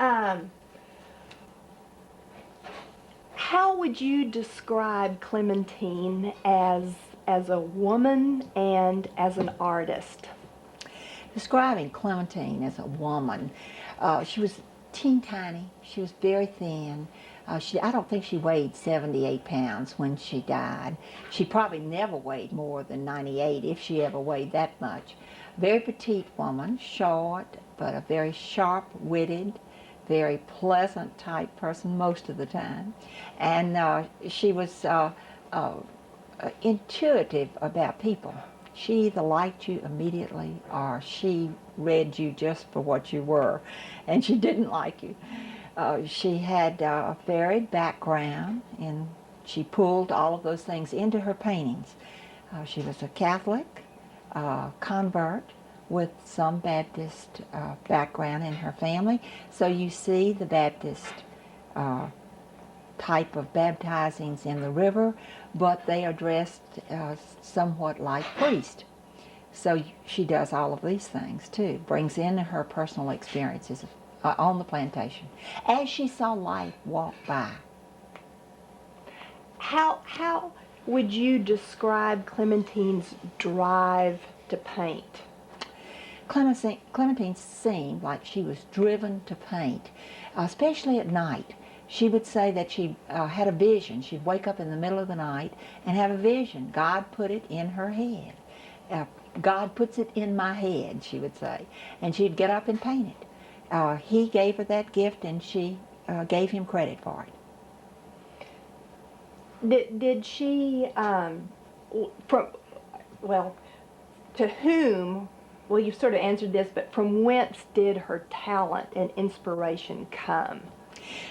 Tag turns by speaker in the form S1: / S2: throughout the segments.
S1: Um, how would you describe Clementine as a woman and as an artist?
S2: Describing Clementine as a woman, she was teeny tiny. She was very thin. I don't think she weighed 78 pounds when she died. She probably never weighed more than 98 if she ever weighed that much. Very petite woman, short, but a very sharp-witted, very pleasant type person most of the time. And she was intuitive about people. She either liked you immediately or she read you just for what you were, and she didn't like you. She had a varied background, and she pulled all of those things into her paintings. She was a Catholic convert with some Baptist background in her family, so you see the Baptist type of baptizings in the river, but they are dressed somewhat like priests. So she does all of these things too, brings in her personal experiences on the plantation as she saw life walk by.
S1: How would you describe Clementine's drive to paint?
S2: Clementine seemed like she was driven to paint, especially at night. She would say that she had a vision. She'd wake up in the middle of the night and have a vision. God put it in her head. God puts it in my head, she would say. And she'd get up and paint it. He gave her that gift, and she gave him credit for
S1: it. Did she, well, to whom, well, you've sort of answered this, but from whence did her talent and inspiration come?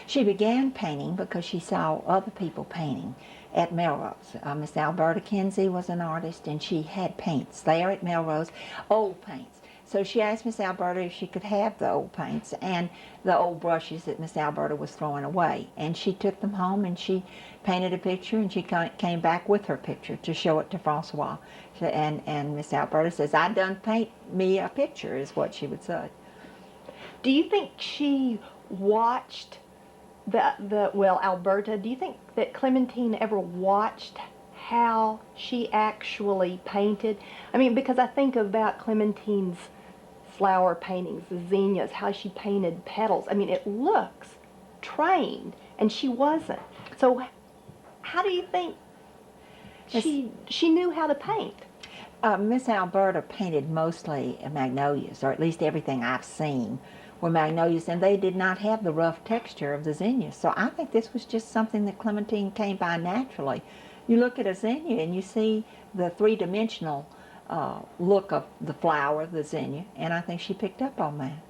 S2: She began painting because she saw other people painting at Melrose. Miss Alberta Kinsey was an artist, and she had paints there at Melrose, old paints. So she asked Miss Alberta if she could have the old paints and the old brushes that Miss Alberta was throwing away. And she took them home and she painted a picture, and she came back with her picture to show it to Francois. And Miss Alberta says, "I done paint me a picture," is what she would say.
S1: Do you think she watched well, Alberta, do you think that Clementine ever watched how she actually painted? I mean, because I think about Clementine's flower paintings, the zinnias, how she painted petals. I mean, it looks trained, and she wasn't. So how do you think she knew how to paint?
S2: Miss Alberta painted mostly magnolias, or at least everything I've seen were magnolias, and they did not have the rough texture of the zinnias. So I think this was just something that Clementine came by naturally. You look at a zinnia and you see the three-dimensional look of the flower, the zinnia, and I think she picked up on that.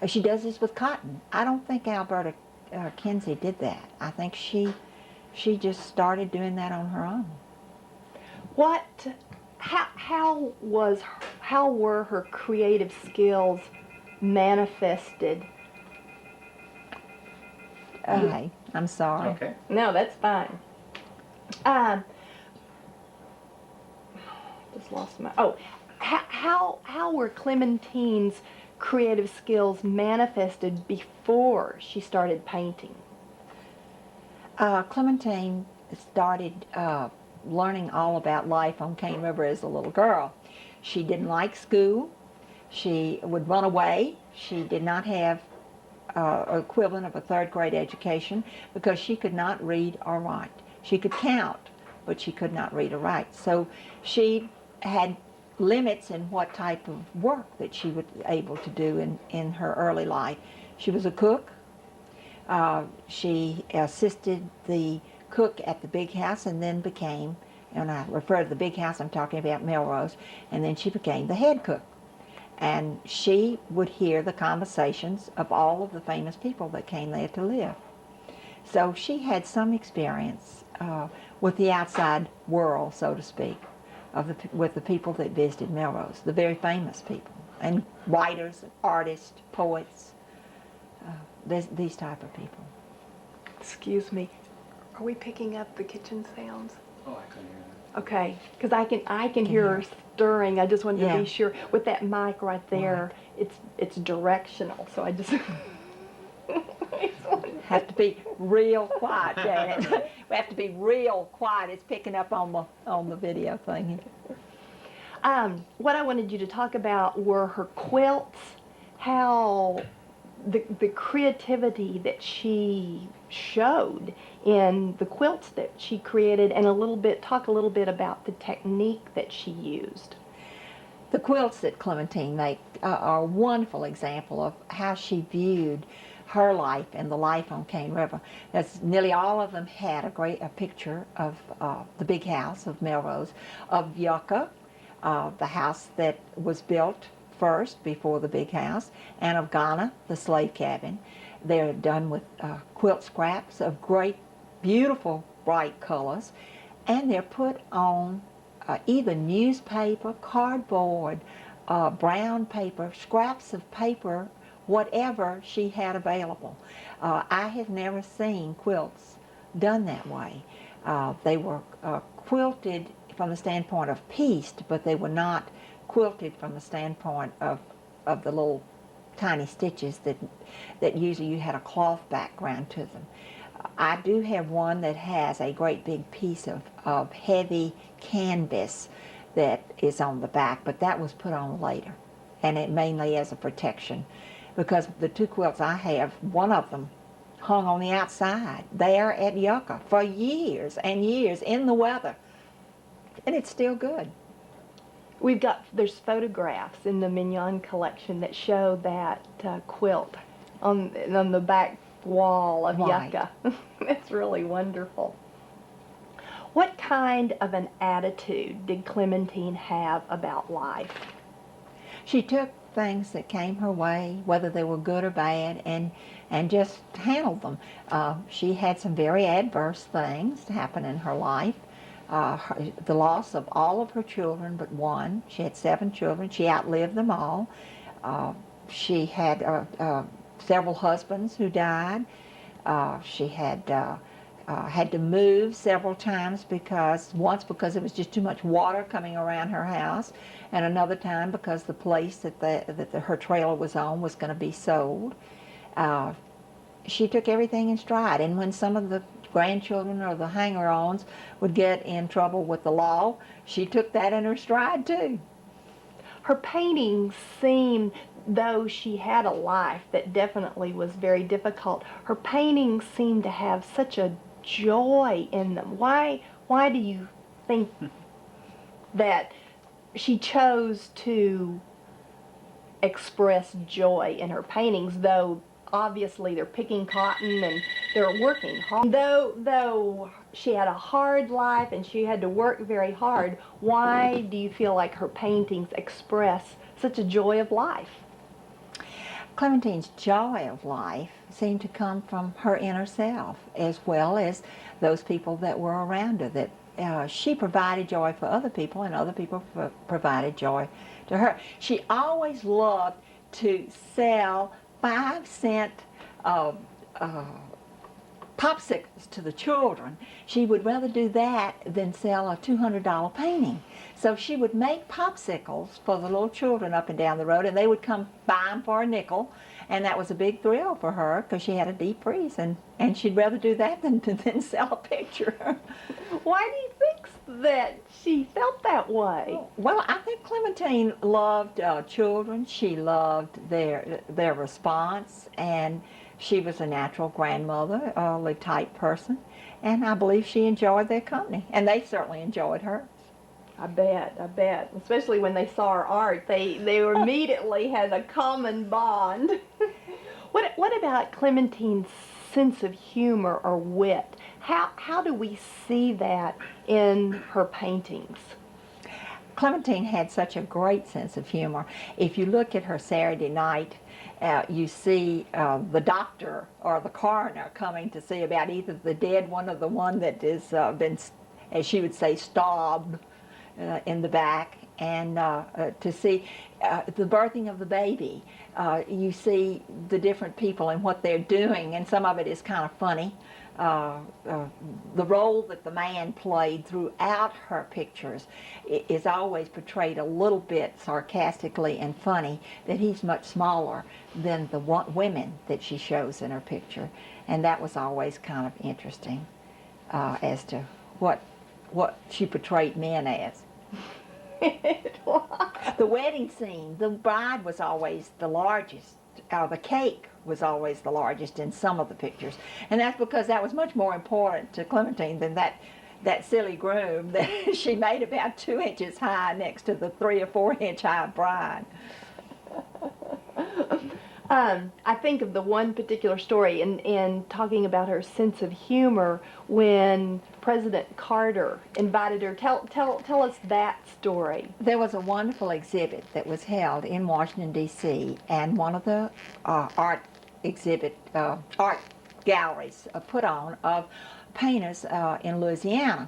S2: She does this with cotton. I don't think Alberta Kinsey did that. I think she just started doing that on her own.
S1: How were her creative skills manifested?
S2: Hey, I'm sorry.
S3: Okay.
S1: No, that's fine. Just lost my. Oh, how were Clementine's creative skills manifested before she started painting?
S2: Clementine started learning all about life on Cane River as a little girl. She didn't like school. She would run away. She did not have an equivalent of a third-grade education because she could not read or write. She could count, but she could not read or write. So she had limits in what type of work that she was able to do in her early life. She was a cook. She assisted the cook at the big house, and then became, and I refer to the big house, I'm talking about Melrose, and then she became the head cook. And she would hear the conversations of all of the famous people that came there to live. So she had some experience with the outside world, so to speak, with the people that visited Melrose, the very famous people, and writers, artists, poets, these type of people.
S1: Excuse me. Are we picking up the kitchen sounds?
S3: Oh, I couldn't hear that.
S1: Okay, because I can hear her stirring. I just wanted to be sure. With that mic right there, it's directional. So I just.
S2: Have to be real quiet, Janet. We have to be real quiet. It's picking up on the video thingy.
S1: What I wanted you to talk about were her quilts, how the creativity that she showed in the quilts that she created, and talk a little bit about the technique that she used.
S2: The quilts that Clementine made are a wonderful example of how she viewed her life and the life on Cane River. As nearly all of them had a picture of the big house of Melrose, of Yucca, the house that was built first before the big house, and of Ghana, the slave cabin. They're done with quilt scraps of great, beautiful, bright colors, and they're put on either newspaper, cardboard, brown paper, scraps of paper, whatever she had available. I have never seen quilts done that way. They were quilted from the standpoint of pieced, but they were not quilted from the standpoint of the little tiny stitches that usually you had a cloth background to them. I do have one that has a great big piece of heavy canvas that is on the back, but that was put on later, and it mainly as a protection, because the two quilts I have, one of them hung on the outside there at Yucca for years and years in the weather, and it's still good.
S1: There's photographs in the Mignon collection that show that quilt on the back wall of
S2: Right.
S1: Yucca. It's really wonderful. What kind of an attitude did Clementine have about life?
S2: She took things that came her way, whether they were good or bad, and just handled them. She had some very adverse things happen in her life. The loss of all of her children but one. She had 7 children. She outlived them all. She had several husbands who died. She had to move several times because it was just too much water coming around her house, and another time because the place that her trailer was on was going to be sold. She took everything in stride, and when some of the grandchildren or the hanger-ons would get in trouble with the law, she took that in her stride too.
S1: Her paintings seem, though she had a life that definitely was very difficult, her paintings seem to have such a joy in them. Why do you think that she chose to express joy in her paintings, though obviously they're picking cotton and they're working hard? Though she had a hard life and she had to work very hard, why do you feel like her paintings express such a joy of life?
S2: Clementine's joy of life seemed to come from her inner self, as well as those people that were around her. That she provided joy for other people, and other people provided joy to her. She always loved to sell 5-cent popsicles to the children. She would rather do that than sell a $200 painting. So she would make popsicles for the little children up and down the road, and they would come buy them for a nickel, and that was a big thrill for her because she had a deep freeze, and she'd rather do that than sell a picture.
S1: Why do you think that she felt that way?
S2: Well, I think Clementine loved children. She loved their response, and she was a natural grandmotherly type person, and I believe she enjoyed their company, and they certainly enjoyed hers.
S1: I bet. Especially when they saw her art, they immediately had a common bond. What about Clementine's sense of humor or wit? How do we see that in her paintings?
S2: Clementine had such a great sense of humor. If you look at her Saturday night, you see the doctor or the coroner coming to see about either the dead one or the one that has been, as she would say, stabbed in the back. and to see the birthing of the baby. You see the different people and what they're doing, and some of it is kind of funny. The role that the man played throughout her pictures is always portrayed a little bit sarcastically and funny, that he's much smaller than the women that she shows in her picture. And that was always kind of interesting as to what she portrayed men as. The wedding scene, the bride was always the largest. The cake was always the largest in some of the pictures. And that's because that was much more important to Clementine than that silly groom that she made about 2 inches high next to the 3 or 4 inch high bride.
S1: I think of the one particular story in talking about her sense of humor when President Carter invited her. Tell us that story.
S2: There was a wonderful exhibit that was held in Washington, D.C., and one of the art galleries put on of painters in Louisiana.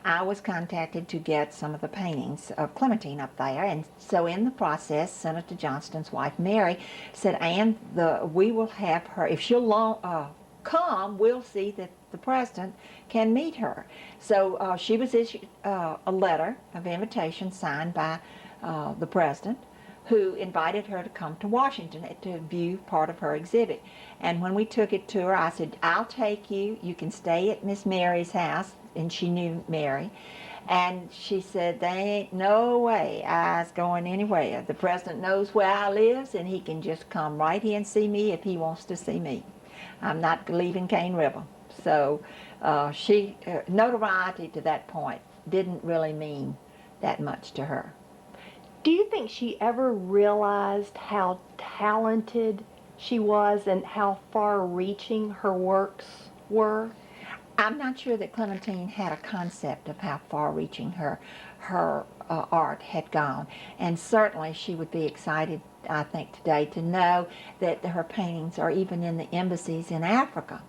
S2: I was contacted to get some of the paintings of Clementine up there, and so in the process, Senator Johnston's wife, Mary, said, Ann, we will have her, if she'll come, we'll see that the president can meet her. So she was issued a letter of invitation signed by the president, who invited her to come to Washington to view part of her exhibit. And when we took it to her, I said, I'll take you. You can stay at Miss Mary's house. And she knew Mary. And she said, there ain't no way I's going anywhere. The president knows where I lives, and he can just come right here and see me if he wants to see me. I'm not leaving Cane River. So notoriety to that point didn't really mean that much to her.
S1: Do you think she ever realized how talented she was and how far-reaching her works were?
S2: I'm not sure that Clementine had a concept of how far-reaching her art had gone. And certainly she would be excited, I think, today to know that her paintings are even in the embassies in Africa.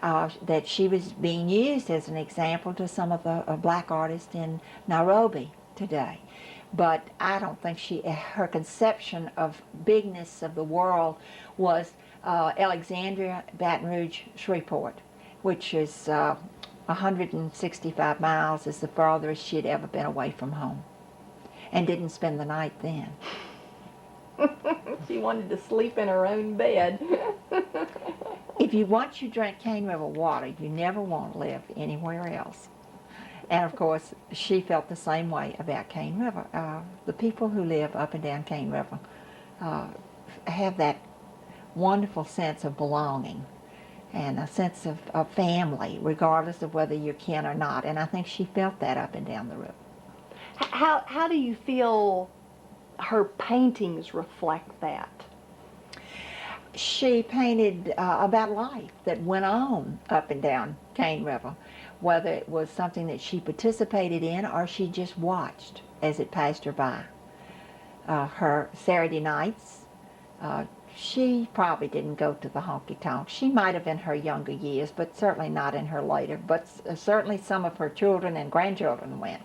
S2: That she was being used as an example to some of the black artists in Nairobi today. But I don't think her conception of bigness of the world was Alexandria, Baton Rouge, Shreveport, which is 165 miles is the farthest she'd ever been away from home, and didn't spend the night then.
S1: She wanted to sleep in her own bed.
S2: Once you drink Cane River water, you never want to live anywhere else. And of course, she felt the same way about Cane River. The people who live up and down Cane River have that wonderful sense of belonging and a sense of family, regardless of whether you're kin or not. And I think she felt that up and down the river.
S1: How do you feel her paintings reflect that?
S2: She painted about life that went on up and down Cane River, whether it was something that she participated in or she just watched as it passed her by. Her Saturday nights, she probably didn't go to the honky-tonk. She might have in her younger years, but certainly not in her later. But certainly some of her children and grandchildren went.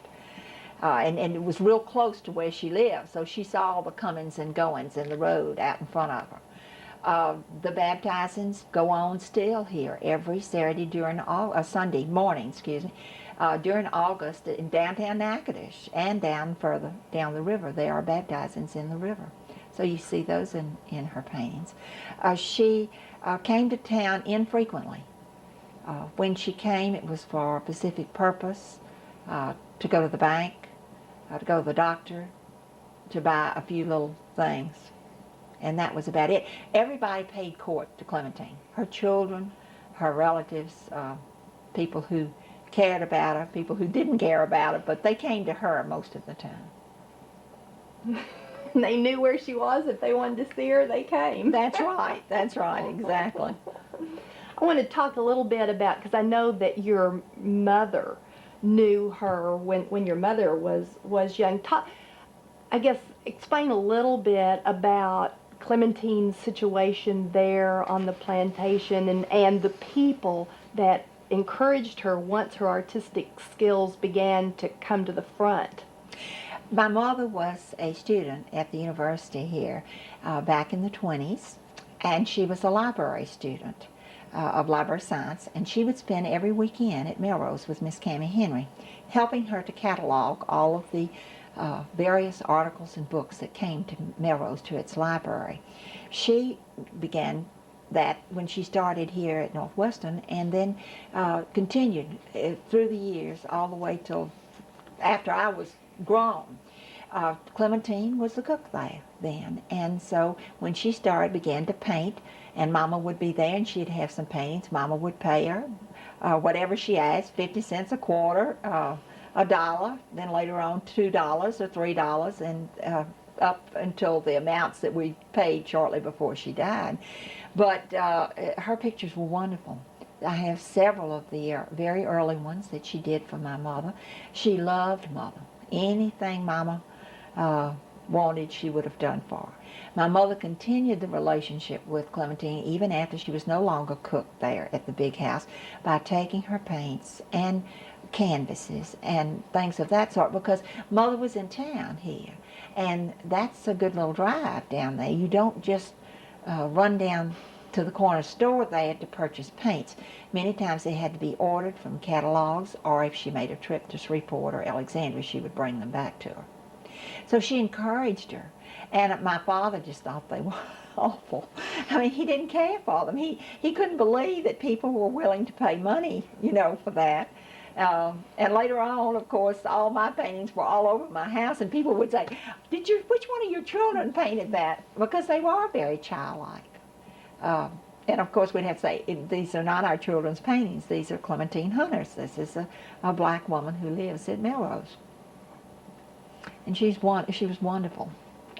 S2: And it was real close to where she lived, so she saw all the comings and goings in the road out in front of her. The baptizings go on still here every Saturday Sunday morning, during August in downtown Natchitoches and down further down the river. There are baptizings in the river. So you see those in her paintings. She came to town infrequently. When she came, it was for a specific purpose, to go to the bank, to go to the doctor, to buy a few little things. And that was about it. Everybody paid court to Clementine. Her children, her relatives, people who cared about her, people who didn't care about her, but they came to her most of the time.
S1: They knew where she was. If they wanted to see her, they came.
S2: That's right, exactly.
S1: I want to talk a little bit about, because I know that your mother knew her when your mother was young. Explain a little bit about Clementine's situation there on the plantation and the people that encouraged her once her artistic skills began to come to the front.
S2: My mother was a student at the university here back in the 20s, and she was a library student of library science, and she would spend every weekend at Melrose with Miss Cammie Henry, helping her to catalog all of the various articles and books that came to Melrose, to its library. She began that when she started here at Northwestern, and then continued through the years all the way till after I was grown. Clementine was the cook there then, and so when she began to paint, and Mama would be there, and she'd have some paintings. Mama would pay her whatever she asked, 50 cents a quarter, $1, then later on $2 or $3, and up until the amounts that we paid shortly before she died. But her pictures were wonderful. I have several of the very early ones that she did for my mother. She loved Mother. Anything Mama wanted, she would have done for her. My mother continued the relationship with Clementine even after she was no longer cook there at the big house by taking her paints and canvases and things of that sort, because Mother was in town here, and that's a good little drive down there. You don't just run down to the corner store there to purchase paints. Many times they had to be ordered from catalogs, or if she made a trip to Shreveport or Alexandria, she would bring them back to her. So she encouraged her, and my father just thought they were awful. I mean, he didn't care for them. He couldn't believe that people were willing to pay money, for that. And later on, of course, all my paintings were all over my house, and people would say, which one of your children painted that? Because they were very childlike. And of course, we'd have to say, these are not our children's paintings. These are Clementine Hunter's. This is a black woman who lives at Melrose. And she was wonderful.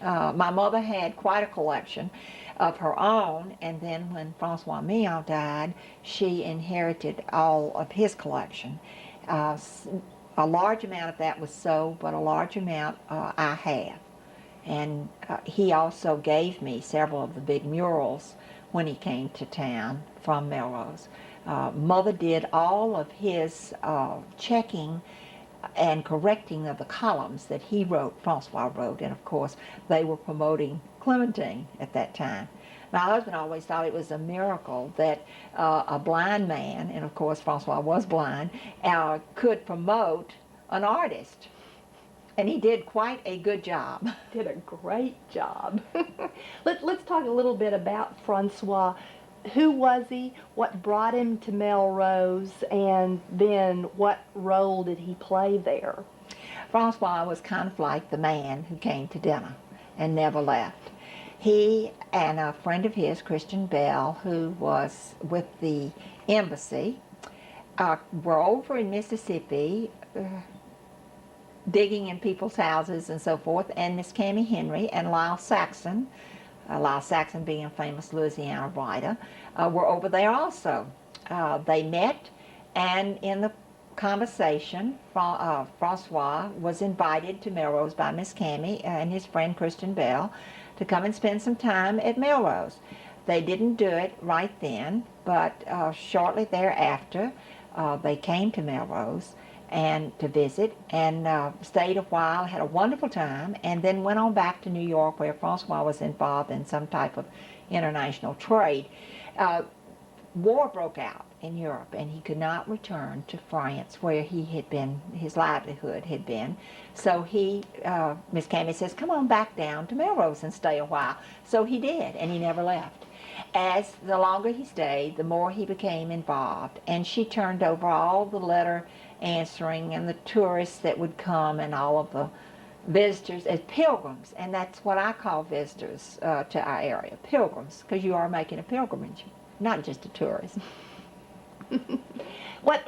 S2: My mother had quite a collection of her own, and then when Francois Millon died, she inherited all of his collection. A large amount of that was sold, but a large amount I have. And he also gave me several of the big murals when he came to town from Melrose. Mother did all of his checking and correcting of the columns that he wrote, Francois wrote, and of course they were promoting Clementine at that time. My husband always thought it was a miracle that a blind man, and of course Francois was blind, could promote an artist. And he did quite a good job.
S1: Did a great job. Let's talk a little bit about Francois. Who was he? What brought him to Melrose? And then what role did he play there?
S2: Francois was kind of like the man who came to dinner and never left. He and a friend of his, Christian Bell, who was with the embassy, were over in Mississippi digging in people's houses and so forth, and Miss Cammie Henry and Lyle Saxon being a famous Louisiana writer, were over there also. They met, and in the conversation, Francois was invited to Melrose by Miss Cammie and his friend Christian Bell to come and spend some time at Melrose. They didn't do it right then, but shortly thereafter, they came to Melrose and to visit, and stayed a while, had a wonderful time, and then went on back to New York, where Francois was involved in some type of international trade. War broke out in Europe, and he could not return to France, where he had been, his livelihood had been. So Miss Cammie says, come on back down to Melrose and stay a while. So he did, and he never left. As the longer he stayed, the more he became involved, and she turned over all the letter answering and the tourists that would come and all of the visitors as pilgrims, and that's what I call visitors to our area, pilgrims, because you are making a pilgrimage, not just a tourist.
S1: What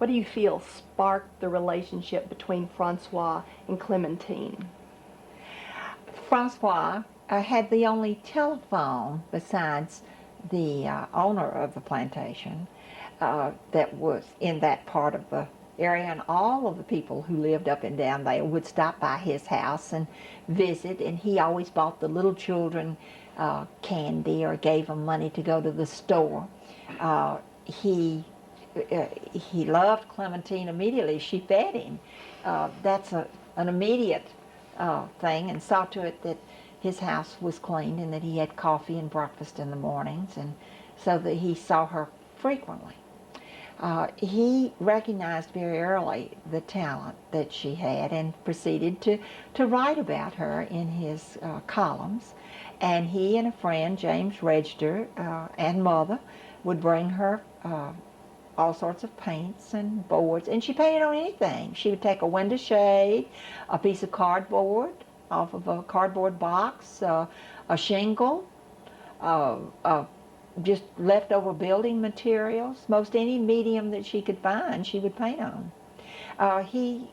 S1: do you feel sparked the relationship between Francois and Clementine?
S2: Francois had the only telephone besides the owner of the plantation that was in that part of the area, and all of the people who lived up and down there would stop by his house and visit, and he always bought the little children candy or gave them money to go to the store. He loved Clementine immediately. She fed him. That's an immediate thing, and saw to it that his house was cleaned and that he had coffee and breakfast in the mornings, and so that he saw her frequently. He recognized very early the talent that she had and proceeded to write about her in his columns. And he and a friend, James Register, and mother, would bring her all sorts of paints and boards, and she painted on anything. She would take a window shade, a piece of cardboard off of a cardboard box, a shingle, just leftover building materials, most any medium that she could find, she would paint on. He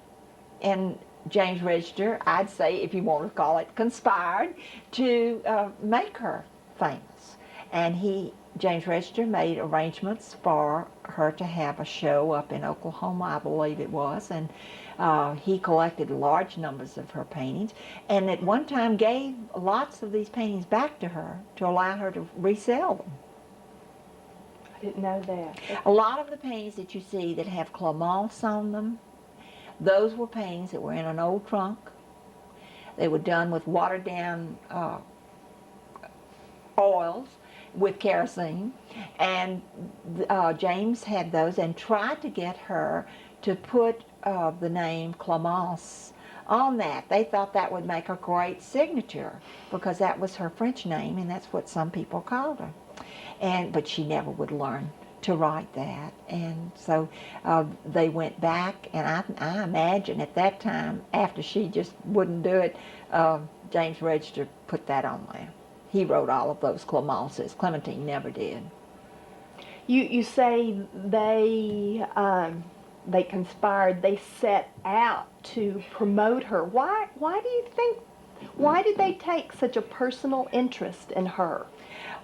S2: and James Register, I'd say, if you want to call it, conspired to make her famous. And James Register made arrangements for her to have a show up in Oklahoma, I believe it was, and he collected large numbers of her paintings, and at one time gave lots of these paintings back to her to allow her to resell them.
S1: I didn't know that.
S2: A lot of the paintings that you see that have Clemence on them, those were paintings that were in an old trunk. They were done with watered down oils with kerosene, and James had those and tried to get her to put the name Clemence on that. They thought that would make a great signature because that was her French name, and that's what some people called her. But she never would learn to write that, and so they went back, and I imagine at that time, after she just wouldn't do it, James Register put that on there. He wrote all of those Clemences. Clementine never did.
S1: You say they conspired, they set out to promote her. Why do you think, why did they take such a personal interest in her?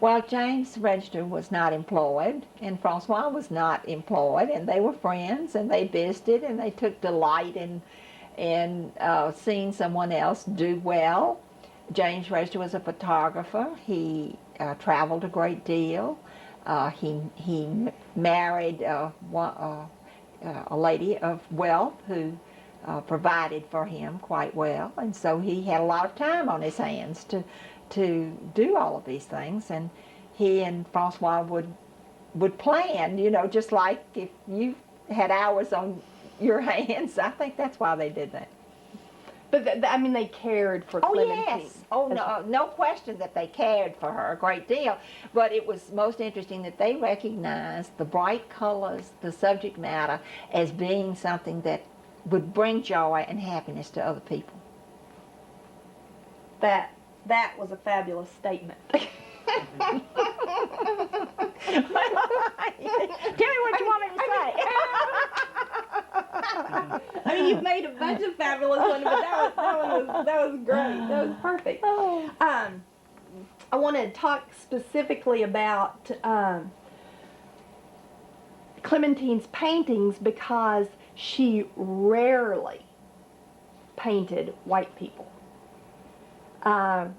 S2: Well, James Register was not employed, and Francois was not employed, and they were friends, and they visited, and they took delight in seeing someone else do well. James Register was a photographer. He traveled a great deal. He married a lady of wealth who provided for him quite well, and so he had a lot of time on his hands to do all of these things. And he and Francois would plan, just like if you had hours on your hands. I think that's why they did that.
S1: But they cared for Clementine.
S2: Oh, yes. Oh, no question that they cared for her a great deal. But it was most interesting that they recognized the bright colors, the subject matter, as being something that would bring joy and happiness to other people.
S1: That was a fabulous statement.
S2: Tell me what you want me to say.
S1: I mean, you've made a bunch of fabulous ones, but that was great. That was perfect.
S2: Oh.
S1: I want to talk specifically about Clementine's paintings because she rarely painted white people. And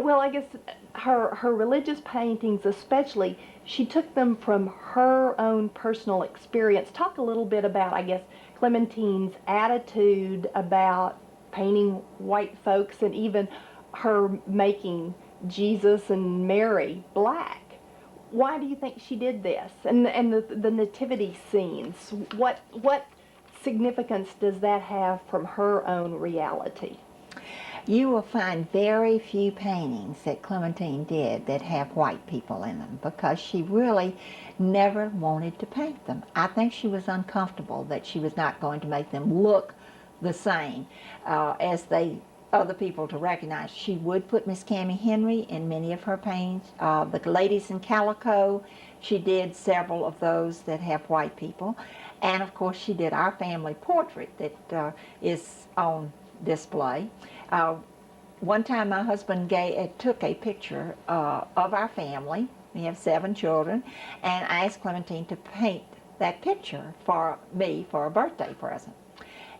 S1: well, I guess her religious paintings especially, she took them from her own personal experience. Talk a little bit about, I guess, Clementine's attitude about painting white folks, and even her making Jesus and Mary black. Why do you think she did this? And the nativity scenes, what significance does that have from her own reality?
S2: You will find very few paintings that Clementine did that have white people in them because she really never wanted to paint them. I think she was uncomfortable that she was not going to make them look the same as other people to recognize. She would put Miss Cammie Henry in many of her paintings. The Ladies in Calico, she did several of those that have white people. And of course she did our family portrait that is on display. One time my husband took a picture of our family. We have 7 children, and I asked Clementine to paint that picture for me for a birthday present.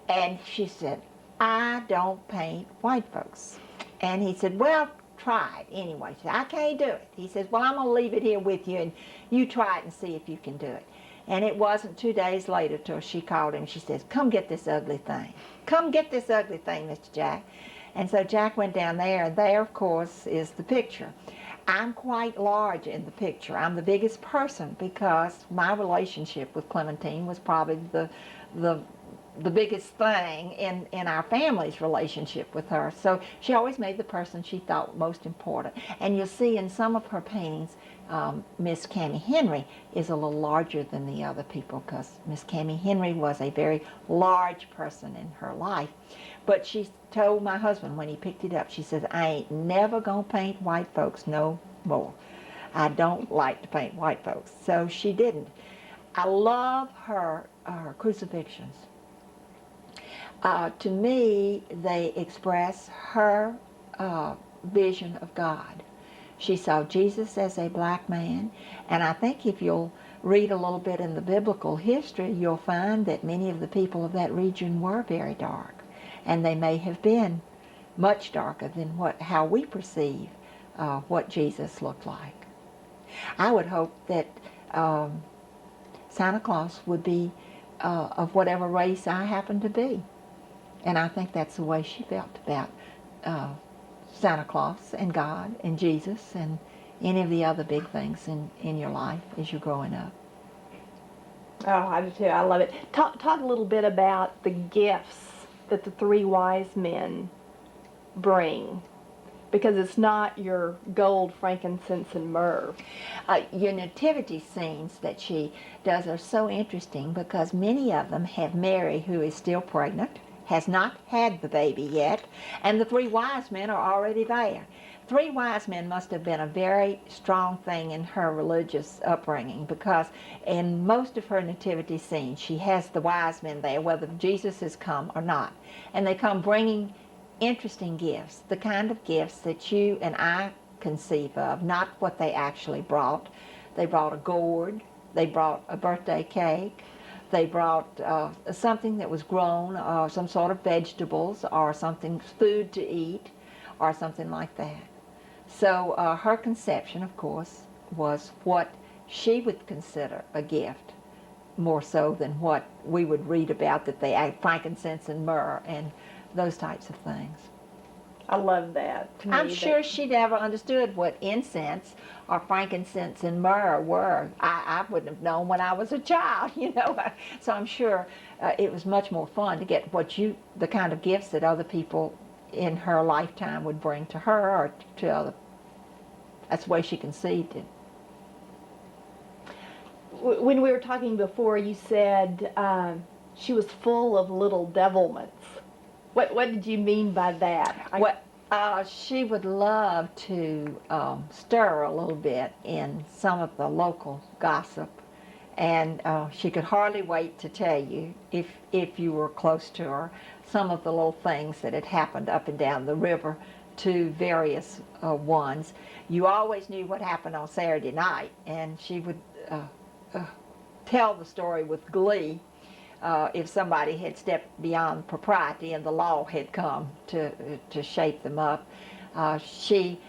S2: And she said, "I don't paint white folks." And he said, "Well, try it anyway. She said, I can't do it. He says, well, I'm going to leave it here with you, and you try it and see if you can do it. And it wasn't 2 days later till she called him. She says, come get this ugly thing. Come get this ugly thing, Mr. Jack. And so Jack went down there, and there, of course, is the picture. I'm quite large in the picture. I'm the biggest person because my relationship with Clementine was probably the biggest thing in our family's relationship with her. So she always made the person she thought most important. And you'll see in some of her paintings, Miss Cammie Henry is a little larger than the other people because Miss Cammie Henry was a very large person in her life. But she told my husband when he picked it up, she says, I ain't never gonna paint white folks no more. I don't like to paint white folks. So she didn't. I love her crucifixions. To me, they express her vision of God. She saw Jesus as a black man, and I think if you'll read a little bit in the biblical history, you'll find that many of the people of that region were very dark, and they may have been much darker than how we perceive what Jesus looked like. I would hope that Santa Claus would be of whatever race I happen to be. And I think that's the way she felt about Santa Claus and God and Jesus and any of the other big things in your life as you're growing up.
S1: Oh, I do too. I love it. Talk a little bit about the gifts that the three wise men bring, because it's not your gold, frankincense, and myrrh.
S2: Your nativity scenes that she does are so interesting because many of them have Mary, who is still pregnant, has not had the baby yet, and the three wise men are already there. Three wise men must have been a very strong thing in her religious upbringing because in most of her nativity scenes she has the wise men there, whether Jesus has come or not. And they come bringing interesting gifts, the kind of gifts that you and I conceive of, not what they actually brought. They brought a gourd, they brought a birthday cake, they brought something that was grown, some sort of vegetables or something, food to eat or something like that. So her conception, of course, was what she would consider a gift, more so than what we would read about, that they add frankincense and myrrh and those types of things.
S1: I love that.
S2: I'm sure she never understood what incense or frankincense and myrrh were. I wouldn't have known when I was a child, you know. So I'm sure it was much more fun to get the kind of gifts that other people in her lifetime would bring to her or to other. That's the way she conceived it.
S1: When we were talking before, you said she was full of little devilments. What did you mean by that?
S2: She would love to stir a little bit in some of the local gossip, and she could hardly wait to tell you, if you were close to her, some of the little things that had happened up and down the river to various ones. You always knew what happened on Saturday night, and she would tell the story with glee. If somebody had stepped beyond propriety and the law had come to shape them up. She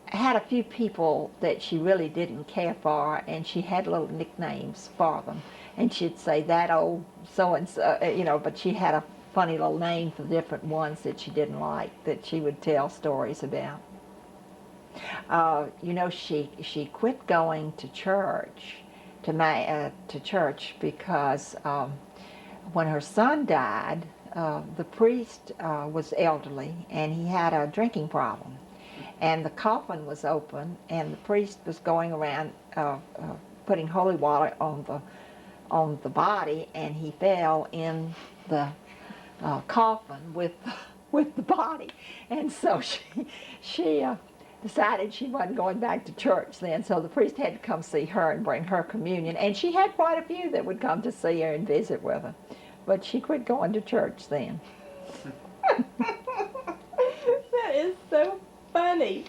S2: had a few people that she really didn't care for, and she had little nicknames for them. And she'd say, that old so-and-so, you know, but she had a funny little name for different ones that she didn't like, that she would tell stories about. You know, she quit going to church, to church because when her son died, the priest was elderly and he had a drinking problem. And the coffin was open and the priest was going around putting holy water on the body, and he fell in the coffin with the body. And so she decided she wasn't going back to church then, so the priest had to come see her and bring her communion. And she had quite a few that would come to see her and visit with her. But she quit going to church then.
S1: That is so funny.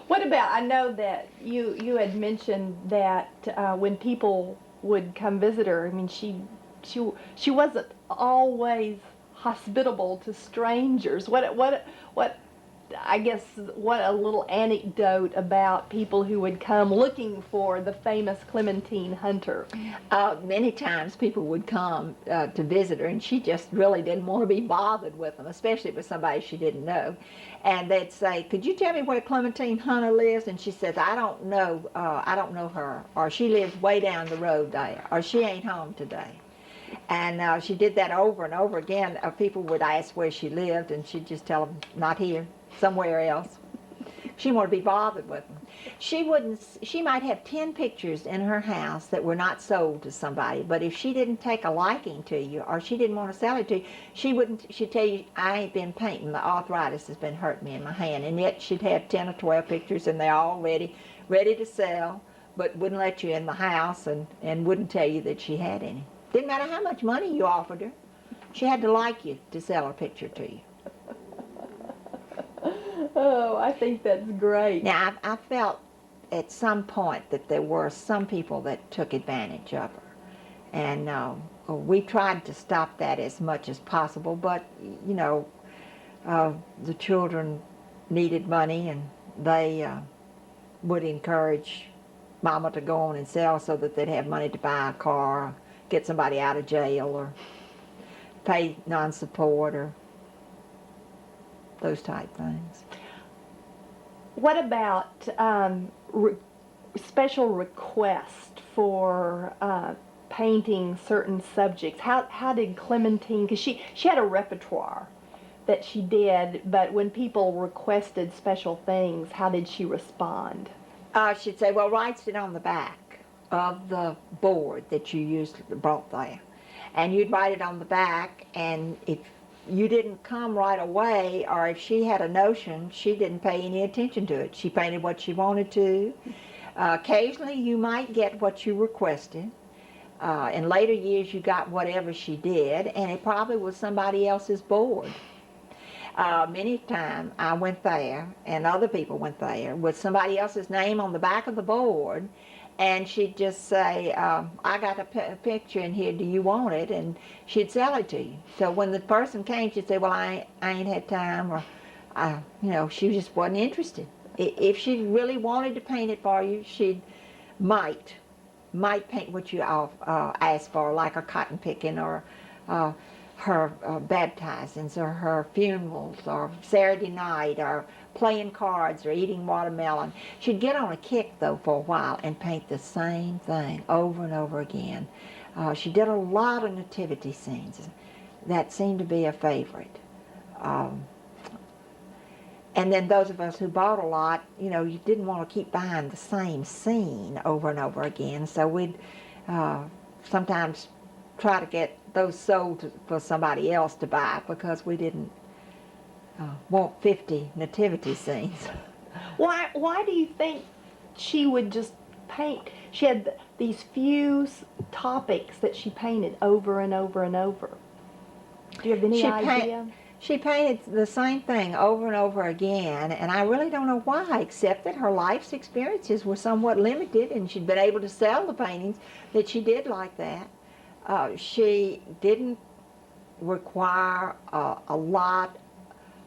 S1: What about, I know that you had mentioned that when people would come visit her, I mean, she wasn't always hospitable to strangers. What I guess, what a little anecdote about people who would come looking for the famous Clementine Hunter.
S2: Many times people would come to visit her, and she just really didn't want to be bothered with them, especially with somebody she didn't know. And they'd say, "Could you tell me where Clementine Hunter lives?" And she says, "I don't know. I don't know her, or she lives way down the road there, or she ain't home today." And she did that over and over again. People would ask where she lived, and she'd just tell them, "Not here, somewhere else." She didn't want to be bothered with them. She might have 10 pictures in her house that were not sold to somebody, but if she didn't take a liking to you, or she didn't want to sell it to you, she'd tell you, "I ain't been painting, the arthritis has been hurting me in my hand." And yet she'd have 10 or 12 pictures, and they're all ready to sell, but wouldn't let you in the house, and wouldn't tell you that she had any. Didn't matter how much money you offered her. She had to like you to sell a picture to you.
S1: Oh, I think that's great.
S2: Now, I felt at some point that there were some people that took advantage of her. And we tried to stop that as much as possible, but, you know, the children needed money, and they would encourage Mama to go on and sell so that they'd have money to buy a car, or get somebody out of jail, or pay non-support, or those type things.
S1: What about special requests for painting certain subjects? How did Clementine, because she had a repertoire that she did, but when people requested special things, how did she respond?
S2: She'd say, "Well, write it on the back of the board that you brought there." And you'd write it on the back, and if you didn't come right away, or if she had a notion, she didn't pay any attention to it. She painted what she wanted to. Occasionally you might get what you requested. In later years you got whatever she did, and it probably was somebody else's board. Many times I went there, and other people went there, with somebody else's name on the back of the board, and she'd just say, "I got a picture in here, do you want it?" And she'd sell it to you. So when the person came, she'd say, "Well, I ain't had time," or, you know, she just wasn't interested. If she really wanted to paint it for you, she might paint what you asked for, like a cotton picking, or her baptizings, or her funerals, or Saturday night, or playing cards, or eating watermelon. She'd get on a kick, though, for a while and paint the same thing over and over again. She did a lot of nativity scenes. That seemed to be a favorite. And then those of us who bought a lot, you know, you didn't want to keep buying the same scene over and over again, so we'd sometimes try to get those sold for somebody else to buy, because we didn't want 50 nativity scenes.
S1: Why do you think she would just paint? She had these few topics that she painted over and over and over. Do you have any idea?
S2: She painted the same thing over and over again, and I really don't know why, except that her life's experiences were somewhat limited, and she'd been able to sell the paintings that she did like that. She didn't require a lot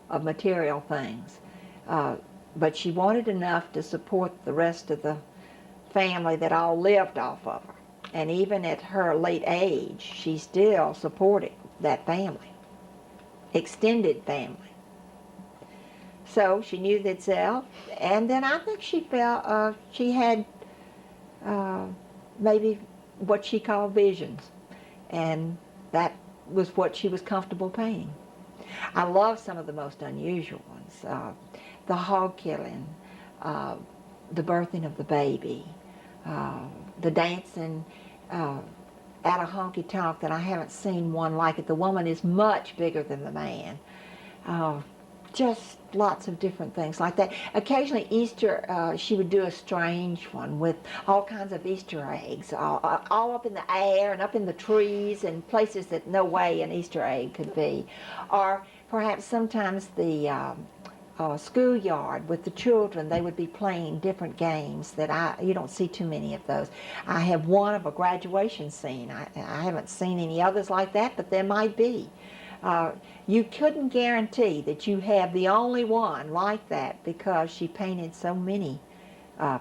S2: of material things, but she wanted enough to support the rest of the family that all lived off of her. And even at her late age, she still supported that family, extended family. So she knew they'd sell, and then I think she felt she had maybe what she called visions, and that was what she was comfortable painting. I love some of the most unusual ones. The hog killing, the birthing of the baby, the dancing at a honky-tonk that I haven't seen one like it. The woman is much bigger than the man. Just lots of different things like that. Occasionally Easter, she would do a strange one with all kinds of Easter eggs, all up in the air and up in the trees and places that no way an Easter egg could be. Or perhaps sometimes the schoolyard with the children, they would be playing different games that you don't see too many of those. I have one of a graduation scene. I haven't seen any others like that, but there might be. You couldn't guarantee that you have the only one like that because she painted so many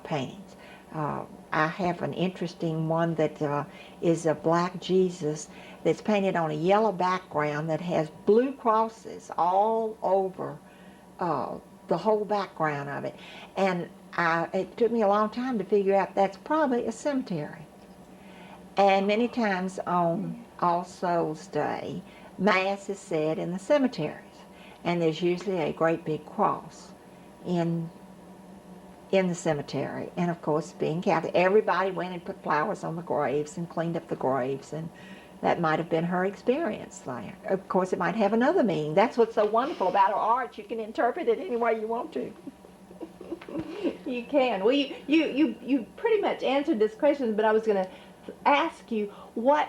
S2: paintings. I have an interesting one that is a black Jesus that's painted on a yellow background that has blue crosses all over the whole background of it. And it took me a long time to figure out that's probably a cemetery. And many times on All Souls Day, Mass is said in the cemeteries. And there's usually a great big cross in the cemetery. And of course, being Catholic, everybody went and put flowers on the graves and cleaned up the graves, and that might have been her experience there. Of course, it might have another meaning. That's what's so wonderful about her art. You can interpret it any way you want to.
S1: You can. Well, you pretty much answered this question, but I was going to ask you what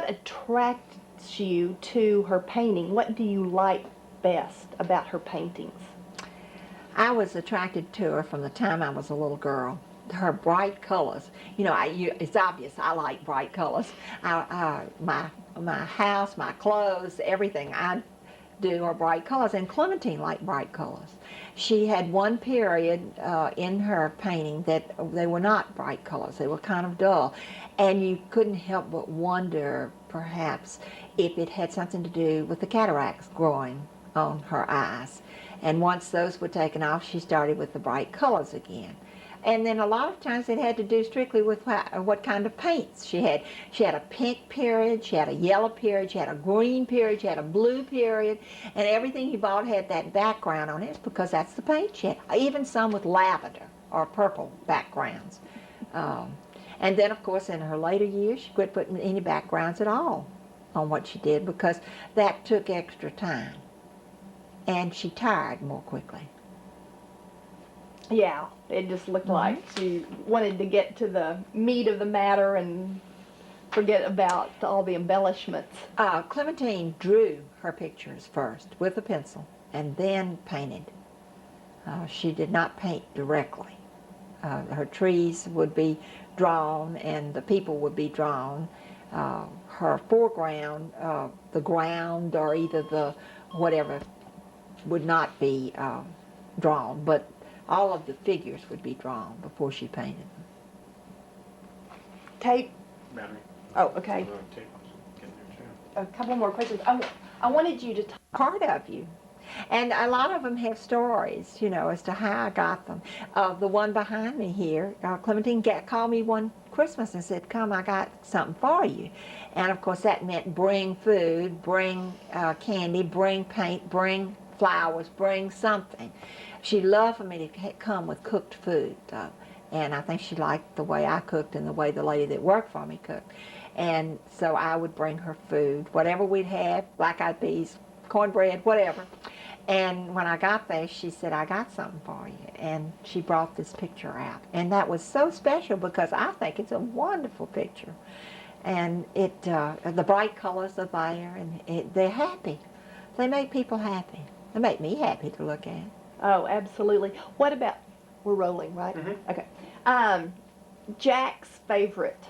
S1: attracts you to her painting? What do you like best about her paintings?
S2: I was attracted to her from the time I was a little girl. Her bright colors. You know, it's obvious I like bright colors. My house, my clothes, everything I do are bright colors, and Clementine liked bright colors. She had one period in her painting that they were not bright colors. They were kind of dull, and you couldn't help but wonder, perhaps, if it had something to do with the cataracts growing on her eyes. And once those were taken off, she started with the bright colors again. And then a lot of times it had to do strictly with what kind of paints she had. She had a pink period, she had a yellow period, she had a green period, she had a blue period, and everything you bought had that background on it because that's the paint she had. Even some with lavender or purple backgrounds. And then, of course, in her later years, she quit putting any backgrounds at all on what she did because that took extra time. And she tired more quickly.
S1: Yeah, it just looked like she wanted to get to the meat of the matter and forget about all the embellishments.
S2: Clementine drew her pictures first with a pencil and then painted. She did not paint directly. Her trees would be drawn and the people would be drawn. Her foreground, the ground or either the whatever would not be drawn, but all of the figures would be drawn before she painted them.
S1: Tape?
S3: Battery.
S1: Oh, okay.
S3: Tape. Getting there too.
S1: A couple more questions. I wanted you to talk.
S2: Part of you. And a lot of them have stories, you know, as to how I got them. The one behind me here, Clementine called me one Christmas and said, "Come, I got something for you." And of course that meant bring food, bring candy, bring paint, bring flowers, bring something. She loved for me to come with cooked food, though. And I think she liked the way I cooked and the way the lady that worked for me cooked. And so I would bring her food, whatever we'd have, black-eyed peas, cornbread, whatever. And when I got there, she said, "I got something for you." And she brought this picture out. And that was so special because I think it's a wonderful picture. And the bright colors are there, and they're happy. They make people happy. They make me happy to look at.
S1: Oh, absolutely. What about, we're rolling, right?
S3: Mm-hmm.
S1: Okay. Jack's favorite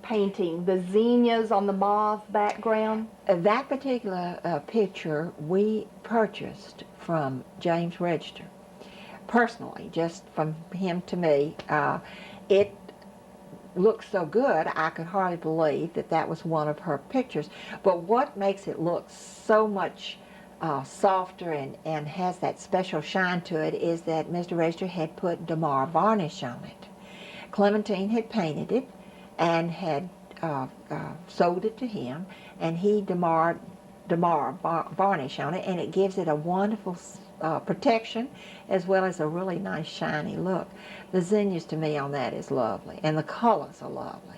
S1: painting, the zinnias on the mauve background?
S2: That particular picture we purchased from James Register, personally, just from him to me. It looked so good, I could hardly believe that that was one of her pictures. But what makes it look so much softer and has that special shine to it is that Mr. Register had put Damar varnish on it. Clementine had painted it and had sold it to him, and he Damar varnish on it, and it gives it a wonderful protection as well as a really nice shiny look. The zinnias to me on that is lovely, and the colors are lovely.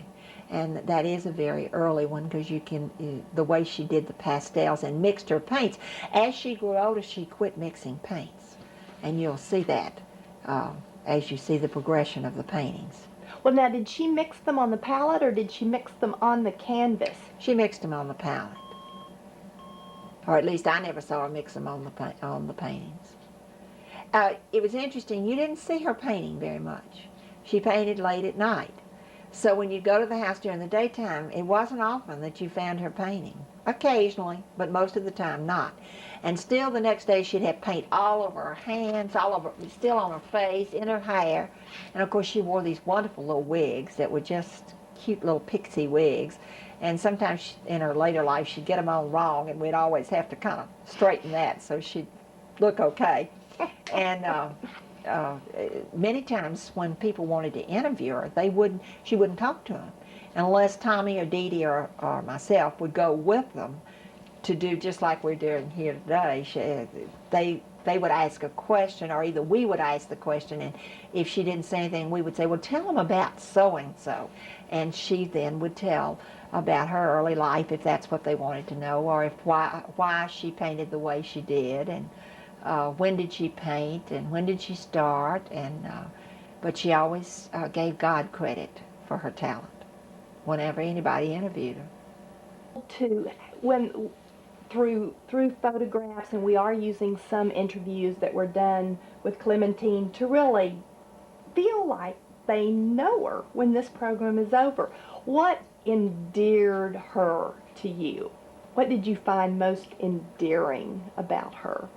S2: And that is a very early one because you can, the way she did the pastels and mixed her paints. As she grew older, she quit mixing paints. And you'll see that as you see the progression of the paintings.
S1: Well, now, did she mix them on the palette or did she mix them on the canvas?
S2: She mixed them on the palette. Or at least I never saw her mix them on the paintings. It was interesting, you didn't see her painting very much. She painted late at night. So when you go to the house during the daytime, it wasn't often that you found her painting. occasionally, but most of the time not. And still the next day she'd have paint all over her hands, all over, still on her face, in her hair. And of course she wore these wonderful little wigs that were just cute little pixie wigs. And sometimes in her later life she'd get them on wrong, and we'd always have to kind of straighten that so she'd look okay. And many times when people wanted to interview her, she wouldn't talk to them unless Tommy or Dee Dee or myself would go with them to do just like we're doing here today. They would ask a question, or either we would ask the question, and if she didn't say anything, we would say, well, tell them about so-and-so. And she then would tell about her early life, if that's what they wanted to know, or why she painted the way she did, and when did she paint, and when did she start. But she always gave God credit for her talent whenever anybody interviewed her.
S1: Through photographs, and we are using some interviews that were done with Clementine to really feel like they know her when this program is over. What endeared her to you? What did you find most endearing about her?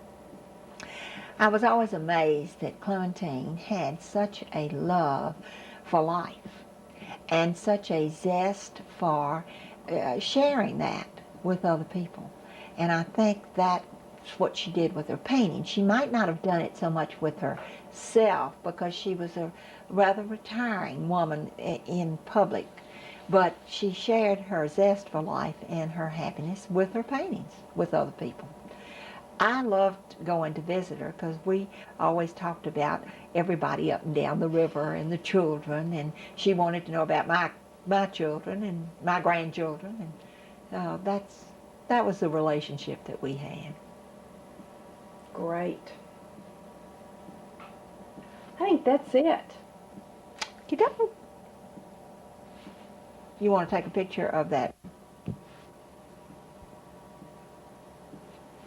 S2: I was always amazed that Clementine had such a love for life and such a zest for sharing that with other people. And I think that's what she did with her painting. She might not have done it so much with herself because she was a rather retiring woman in public, but she shared her zest for life and her happiness with her paintings with other people. I loved going to visit her because we always talked about everybody up and down the river and the children, and she wanted to know about my children and my grandchildren, and that was the relationship that we had.
S1: Great. I think that's it.
S2: You go. You want to take a picture of that?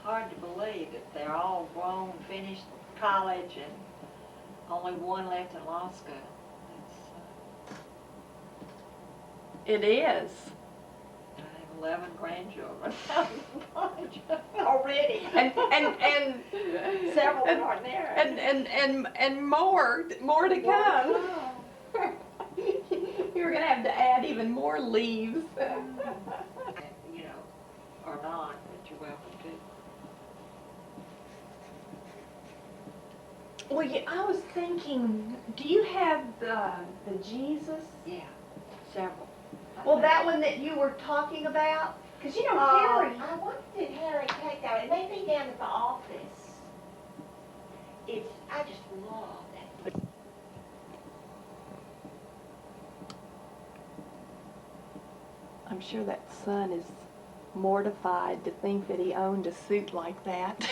S2: Hard to believe that they're all grown, finished college, and only one left in law school.
S1: It is.
S2: I have 11 grandchildren already,
S1: And
S2: several that aren't there.
S1: and more to come. You're gonna have to add even more leaves.
S2: You know, or not, but you're welcome to.
S1: Well, I was thinking, do you have the Jesus?
S2: Yeah, several.
S1: Well, that one that you were talking about? Because you know, Harry.
S2: I wonder did Harry take that? It may be down at the office. I just love that.
S1: I'm sure that son is mortified to think that he owned a suit like that.